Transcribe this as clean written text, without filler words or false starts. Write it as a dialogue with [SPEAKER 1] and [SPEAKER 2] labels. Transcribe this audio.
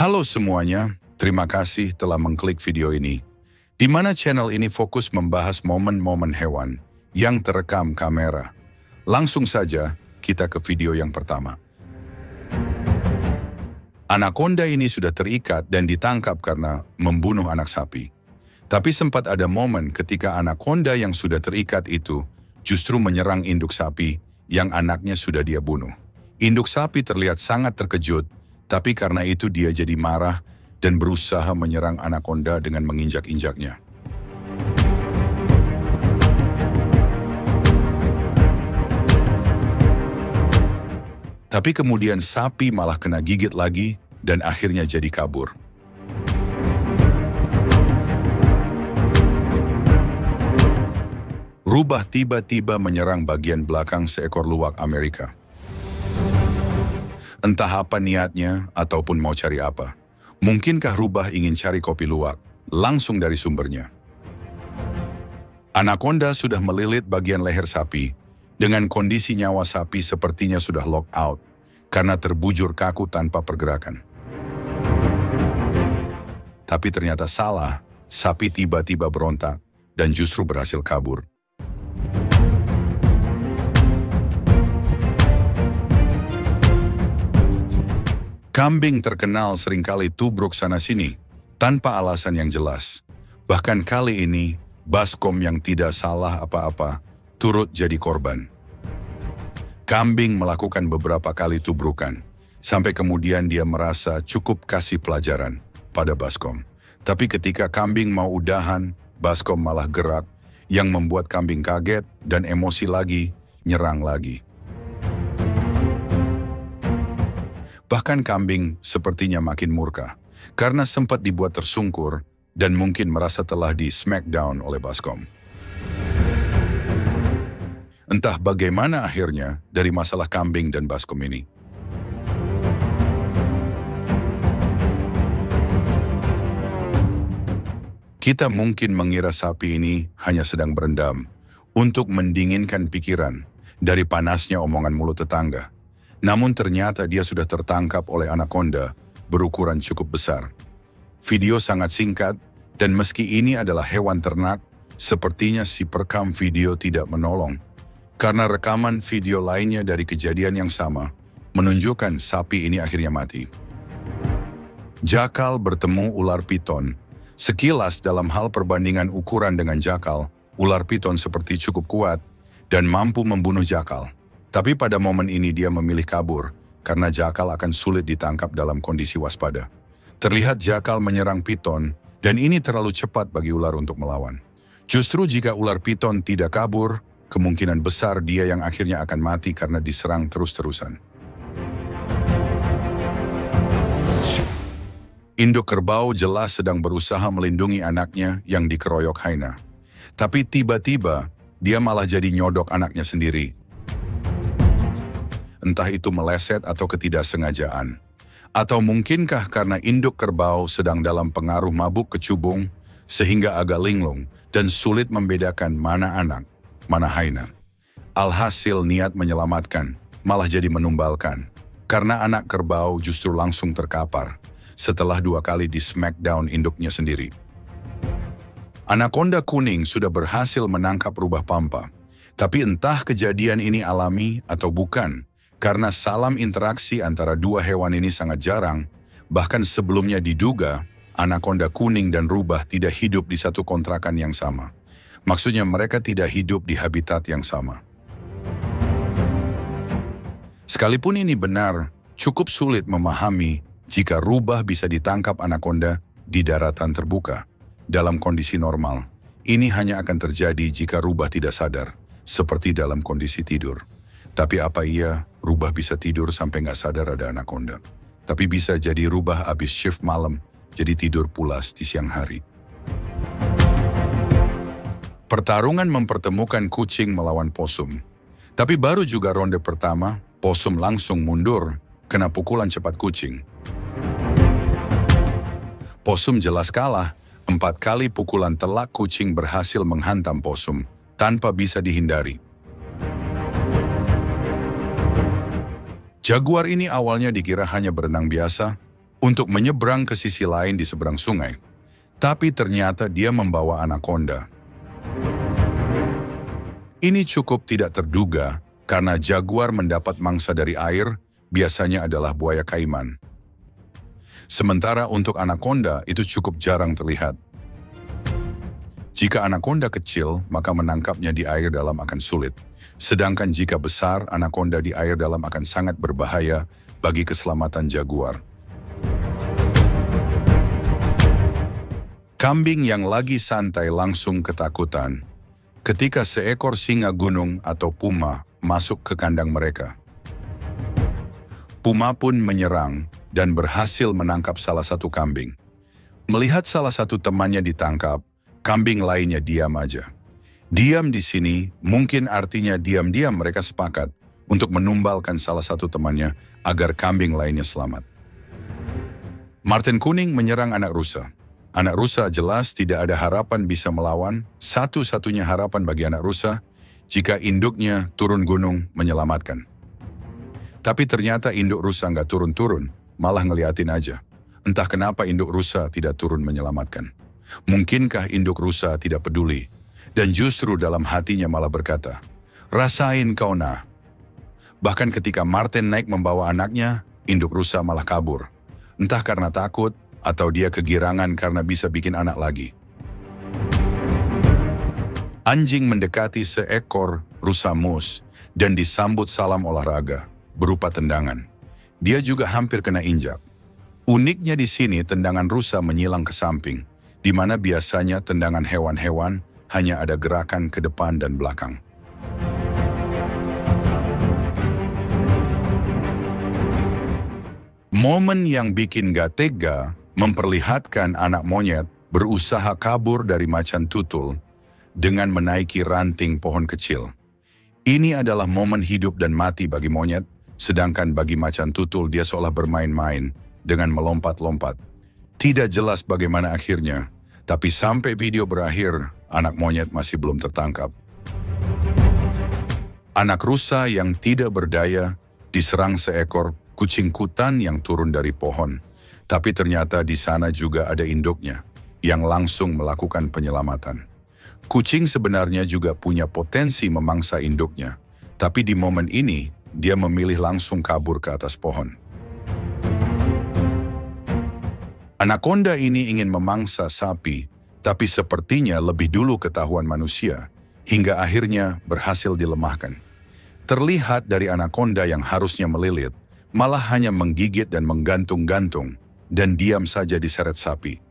[SPEAKER 1] Halo semuanya, terima kasih telah mengklik video ini, di mana channel ini fokus membahas momen-momen hewan yang terekam kamera. Langsung saja, kita ke video yang pertama. Anaconda ini sudah terikat dan ditangkap karena membunuh anak sapi. Tapi sempat ada momen ketika anaconda yang sudah terikat itu justru menyerang induk sapi yang anaknya sudah dia bunuh. Induk sapi terlihat sangat terkejut, tapi karena itu dia jadi marah dan berusaha menyerang anaconda dengan menginjak-injaknya. Tapi kemudian sapi malah kena gigit lagi dan akhirnya jadi kabur. Rubah tiba-tiba menyerang bagian belakang seekor luwak Amerika. Entah apa niatnya ataupun mau cari apa. Mungkinkah Rubah ingin cari kopi luwak langsung dari sumbernya? Anaconda sudah melilit bagian leher sapi dengan kondisi nyawa sapi sepertinya sudah lock out karena terbujur kaku tanpa pergerakan. Tapi ternyata salah, sapi tiba-tiba berontak dan justru berhasil kabur. Kambing terkenal seringkali tubruk sana-sini, tanpa alasan yang jelas. Bahkan kali ini, Baskom yang tidak salah apa-apa, turut jadi korban. Kambing melakukan beberapa kali tubrukan, sampai kemudian dia merasa cukup kasih pelajaran pada Baskom. Tapi ketika kambing mau udahan, Baskom malah gerak, yang membuat kambing kaget dan emosi lagi, nyerang lagi. Bahkan kambing sepertinya makin murka, karena sempat dibuat tersungkur dan mungkin merasa telah di smackdown oleh Baskom. Entah bagaimana akhirnya dari masalah kambing dan Baskom ini. Kita mungkin mengira sapi ini hanya sedang berendam untuk mendinginkan pikiran dari panasnya omongan mulut tetangga. Namun ternyata dia sudah tertangkap oleh anaconda berukuran cukup besar. Video sangat singkat dan meski ini adalah hewan ternak, sepertinya si perekam video tidak menolong. Karena rekaman video lainnya dari kejadian yang sama menunjukkan sapi ini akhirnya mati. Jakal bertemu ular piton. Sekilas dalam hal perbandingan ukuran dengan jakal, ular piton seperti cukup kuat dan mampu membunuh jakal. Tapi pada momen ini dia memilih kabur, karena jakal akan sulit ditangkap dalam kondisi waspada. Terlihat jakal menyerang piton, dan ini terlalu cepat bagi ular untuk melawan. Justru jika ular piton tidak kabur, kemungkinan besar dia yang akhirnya akan mati karena diserang terus-terusan. Induk kerbau jelas sedang berusaha melindungi anaknya yang dikeroyok hyena. Tapi tiba-tiba, dia malah jadi nyodok anaknya sendiri. Entah itu meleset atau ketidaksengajaan. Atau mungkinkah karena induk kerbau sedang dalam pengaruh mabuk kecubung, sehingga agak linglung dan sulit membedakan mana anak, mana hyena. Alhasil niat menyelamatkan, malah jadi menumbalkan. Karena anak kerbau justru langsung terkapar, setelah 2 kali di smackdown induknya sendiri. Anaconda kuning sudah berhasil menangkap rubah pampa. Tapi entah kejadian ini alami atau bukan, karena salam interaksi antara 2 hewan ini sangat jarang, bahkan sebelumnya diduga anaconda kuning dan rubah tidak hidup di satu kontrakan yang sama. Maksudnya mereka tidak hidup di habitat yang sama. Sekalipun ini benar, cukup sulit memahami jika rubah bisa ditangkap anaconda di daratan terbuka. Dalam kondisi normal, ini hanya akan terjadi jika rubah tidak sadar, seperti dalam kondisi tidur. Tapi apa iya rubah bisa tidur sampai nggak sadar ada anaconda? Tapi bisa jadi rubah habis shift malam, jadi tidur pulas di siang hari. Pertarungan mempertemukan kucing melawan posum. Tapi baru juga ronde pertama, posum langsung mundur, kena pukulan cepat kucing. Posum jelas kalah, 4 kali pukulan telak kucing berhasil menghantam posum, tanpa bisa dihindari. Jaguar ini awalnya dikira hanya berenang biasa, untuk menyeberang ke sisi lain di seberang sungai. Tapi ternyata dia membawa anakonda. Ini cukup tidak terduga karena jaguar mendapat mangsa dari air biasanya adalah buaya kaiman. Sementara untuk anakonda itu cukup jarang terlihat. Jika anakonda kecil, maka menangkapnya di air dalam akan sulit. Sedangkan jika besar, anakonda di air dalam akan sangat berbahaya bagi keselamatan jaguar. Kambing yang lagi santai langsung ketakutan ketika seekor singa gunung atau puma masuk ke kandang mereka. Puma pun menyerang dan berhasil menangkap salah satu kambing. Melihat salah satu temannya ditangkap, kambing lainnya diam aja. Diam di sini mungkin artinya diam-diam mereka sepakat untuk menumbalkan salah satu temannya agar kambing lainnya selamat. Marten kuning menyerang anak rusa. Anak rusa jelas tidak ada harapan bisa melawan. Satu-satunya harapan bagi anak rusa jika induknya turun gunung menyelamatkan. Tapi ternyata induk rusa nggak turun-turun, malah ngeliatin aja. Entah kenapa induk rusa tidak turun menyelamatkan. Mungkinkah induk rusa tidak peduli? Dan justru dalam hatinya malah berkata, "Rasain kau nah." Bahkan ketika Marten naik membawa anaknya, induk rusa malah kabur. Entah karena takut, atau dia kegirangan karena bisa bikin anak lagi. Anjing mendekati seekor rusa mus dan disambut salam olahraga berupa tendangan. Dia juga hampir kena injak. Uniknya di sini tendangan rusa menyilang ke samping, di mana biasanya tendangan hewan-hewan hanya ada gerakan ke depan dan belakang. Momen yang bikin gak tega memperlihatkan anak monyet berusaha kabur dari macan tutul dengan menaiki ranting pohon kecil. Ini adalah momen hidup dan mati bagi monyet, sedangkan bagi macan tutul dia seolah bermain-main dengan melompat-lompat. Tidak jelas bagaimana akhirnya, tapi sampai video berakhir, anak monyet masih belum tertangkap. Anak rusa yang tidak berdaya diserang seekor kucing kutan yang turun dari pohon. Tapi ternyata di sana juga ada induknya yang langsung melakukan penyelamatan. Kucing sebenarnya juga punya potensi memangsa induknya, tapi di momen ini dia memilih langsung kabur ke atas pohon. Anakonda ini ingin memangsa sapi, tapi sepertinya lebih dulu ketahuan manusia, hingga akhirnya berhasil dilemahkan. Terlihat dari anakonda yang harusnya melilit, malah hanya menggigit dan menggantung-gantung, dan diam saja diseret sapi.